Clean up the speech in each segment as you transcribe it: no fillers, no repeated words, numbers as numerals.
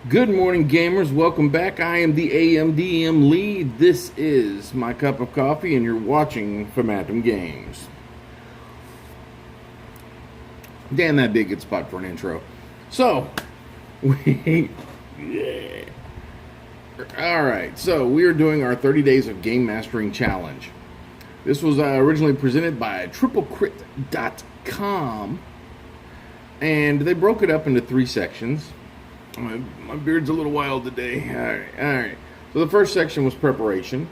Good morning, gamers. Welcome back. I am the AMDM lead. This is my cup of coffee, and you're watching Phantom Games. Damn, that big good spot for an intro. So, yeah. Alright, so we are doing our 30 Days of Gamemastering Challenge. This was originally presented by triplecrit.com, and they broke it up into 3 sections. My beard's a little wild today. Alright. So the first section was preparation.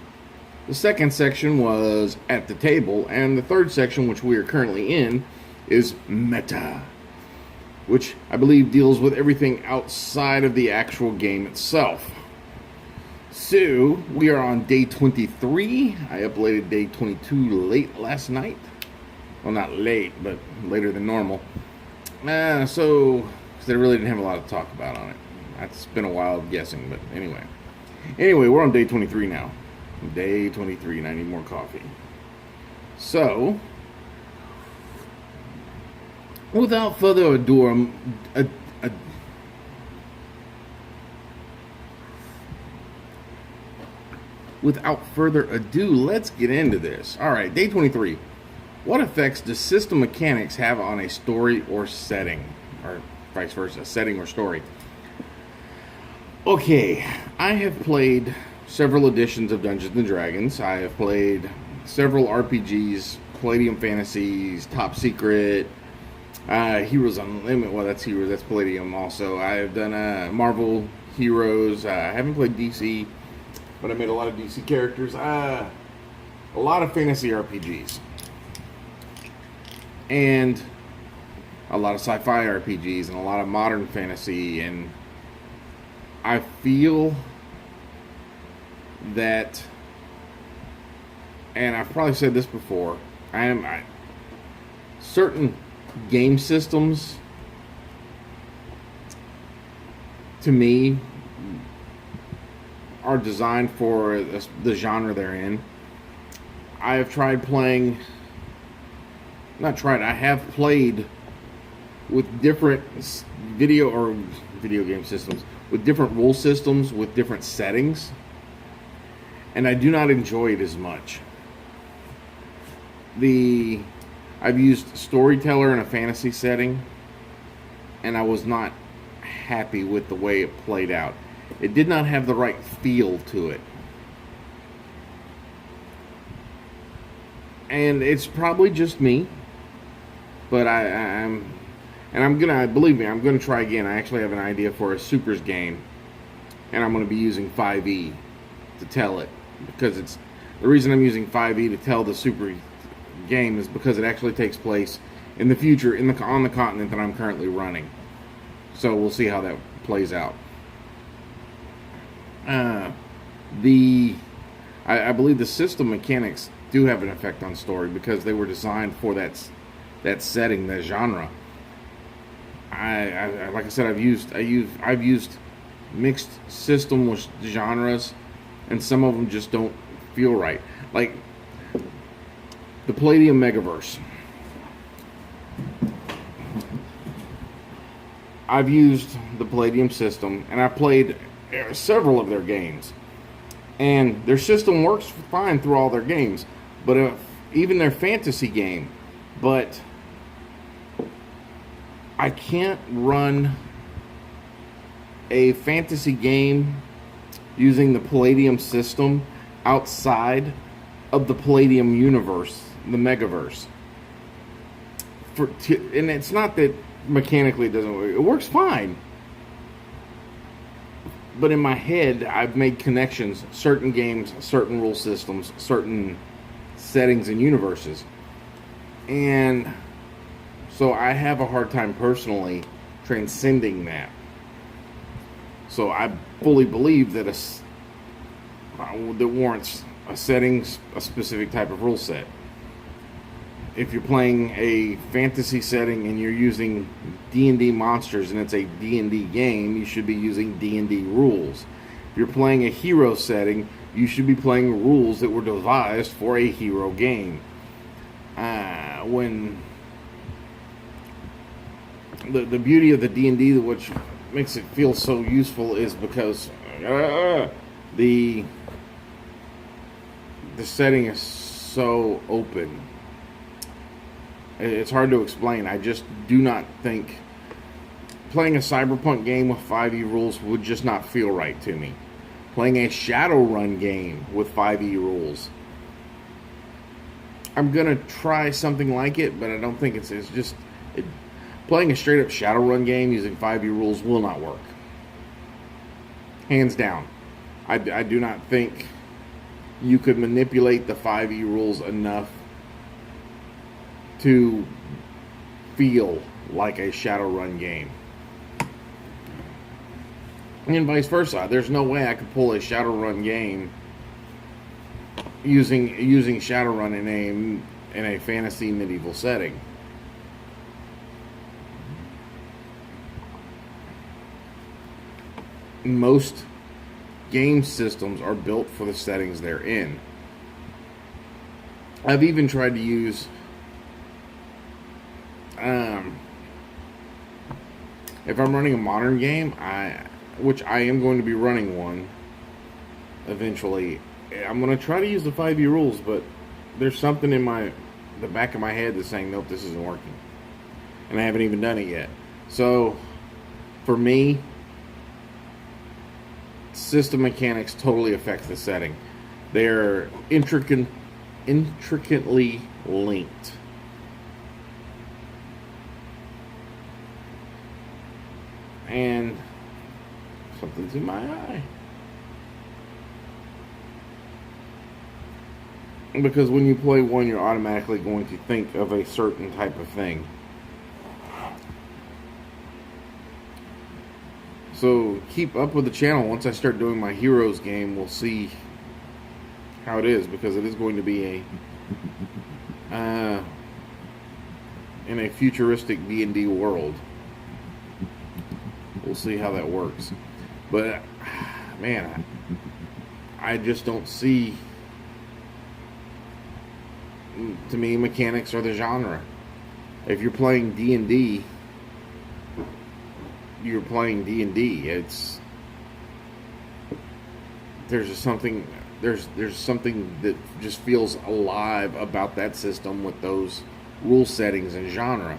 The second section was at the table. And the third section, which we are currently in, is meta, which I believe deals with everything outside of the actual game itself. So we are on day 23. I uploaded day 22 late last night. Well, not late, but later than normal. So they really didn't have a lot to talk about on it. It's been a while guessing, but anyway. Anyway, we're on day 23 now. Day 23, and I need more coffee. So, without further ado, let's get into this. Alright, day 23. What effects does system mechanics have on a story or setting? Or vice versa, setting or story. Okay, I have played several editions of Dungeons and Dragons. I have played several RPGs, Palladium Fantasies, Top Secret, Heroes Unlimited. Well, that's Heroes, that's Palladium also. I have done Marvel Heroes. I haven't played DC, but I made a lot of DC characters. A lot of fantasy RPGs. And a lot of sci-fi RPGs and a lot of modern fantasy, and I feel that, and I've probably said this before, certain game systems to me are designed for the genre they're in. I have tried playing, I have played with different video game systems, with different rule systems, with different settings, and I do not enjoy it as much. I've used Storyteller in a fantasy setting, and I was not happy with the way it played out. It did not have the right feel to it. And it's probably just me, but believe me, I'm gonna try again. I actually have an idea for a Supers game, and I'm gonna be using 5e to tell it, because it's the reason I'm using 5e to tell the Super game is because it actually takes place in the future on the continent that I'm currently running. So we'll see how that plays out. I believe the system mechanics do have an effect on story because they were designed for that setting, that genre. Like I said, I've used mixed system with genres, and some of them just don't feel right. Like the Palladium Megaverse. I've used the Palladium system, and I've played several of their games, and their system works fine through all their games, but even their fantasy game, but I can't run a fantasy game using the Palladium system outside of the Palladium universe, the Megaverse. And it's not that mechanically it doesn't work. It works fine. But in my head, I've made connections, certain games, certain rule systems, certain settings and universes. And so I have a hard time personally transcending that. So I fully believe that that warrants a specific type of rule set. If you're playing a fantasy setting and you're using D&D monsters and it's a D&D game, you should be using D&D rules. If you're playing a hero setting, you should be playing rules that were devised for a hero game. When the beauty of the D&D, which makes it feel so useful is because the setting is so open. It's hard to explain. I just do not think playing a Cyberpunk game with 5e rules would just not feel right to me. Playing a Shadowrun game with 5e rules, I'm gonna try something like it, but I don't think it's just playing a straight up Shadowrun game using 5e rules will not work. Hands down. I do not think you could manipulate the 5e rules enough to feel like a Shadowrun game. And vice versa. There's no way I could pull a Shadowrun game using Shadowrun in a fantasy medieval setting. Most game systems are built for the settings they're in. I've even tried to use if I'm running a modern game, which I am going to be running one eventually, I'm going to try to use the 5e rules, but there's something in the back of my head that's saying, nope, this isn't working. And I haven't even done it yet. So, for me, system mechanics totally affect the setting. They're intricately linked. And something's in my eye. Because when you play one, you're automatically going to think of a certain type of thing. So keep up with the channel. Once I start doing my Heroes game, we'll see how it is, because it is going to be in a futuristic D&D world. We'll see how that works. But man, I just don't see. To me, mechanics are the genre. If you're playing D&D, you're playing D&D. There's just something that just feels alive about that system with those rule settings and genre.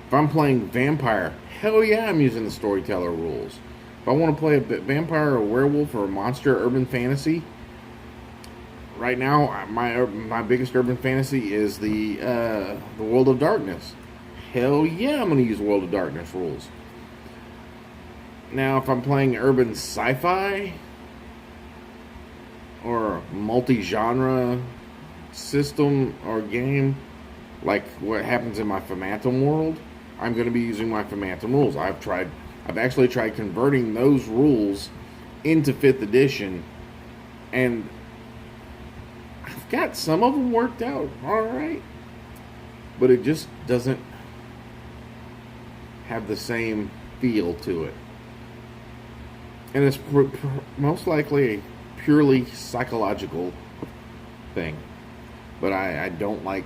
If I'm playing Vampire, hell yeah, I'm using the storyteller rules. If I want to play a vampire or werewolf or a monster urban fantasy, right now my biggest urban fantasy is the World of Darkness. Hell yeah, I'm going to use World of Darkness rules. Now, if I'm playing urban sci-fi or multi-genre system or game, like what happens in my Phantom world, I'm going to be using my Phantom rules. I've actually tried converting those rules into 5th edition, and I've got some of them worked out alright, but it just doesn't have the same feel to it. And it's most likely a purely psychological thing. But I don't like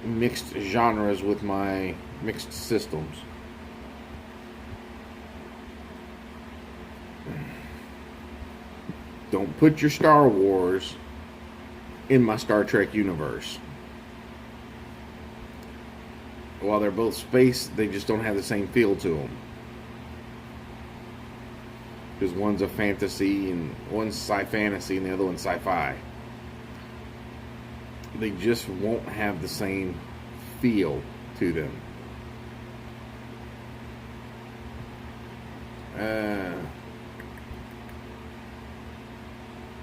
mixed genres with my mixed systems. Don't put your Star Wars in my Star Trek universe. While they're both space, they just don't have the same feel to them. Because one's a fantasy and one's sci-fantasy and the other one's sci-fi. They just won't have the same feel to them.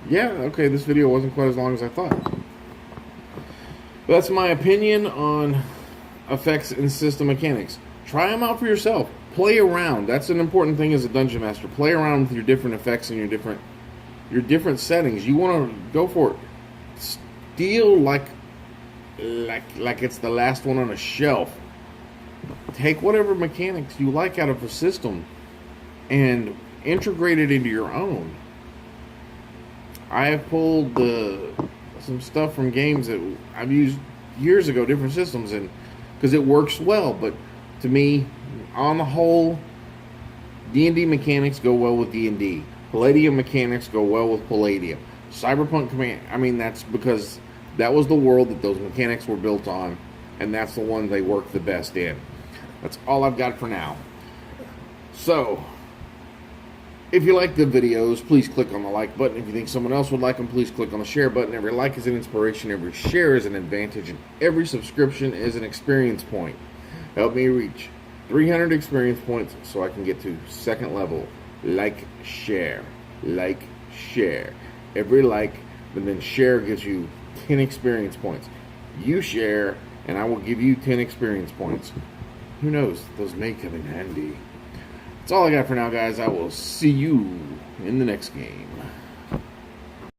Yeah, okay, this video wasn't quite as long as I thought. But that's my opinion on effects and system mechanics. Try them out for yourself. Play around. That's an important thing as a dungeon master. Play around with your different effects and your different settings. You want to go for it. Steal like it's the last one on a shelf. Take whatever mechanics you like out of a system and integrate it into your own. I have pulled some stuff from games that I've used years ago, different systems, and because it works well. But to me, On the whole, D&D mechanics go well with D&D. Palladium mechanics go well with Palladium. Cyberpunk command, I mean, that's because that was the world that those mechanics were built on, and that's the one they work the best in. That's all I've got for now. So, if you like the videos, please click on the like button. If you think someone else would like them, please click on the share button. Every like is an inspiration, every share is an advantage, and every subscription is an experience point. Help me reach 300 experience points so I can get to second level. Like, share. Like, share. Every like, but then share gives you 10 experience points. You share, and I will give you 10 experience points. Who knows? Those may come in handy. That's all I got for now, guys. I will see you in the next game.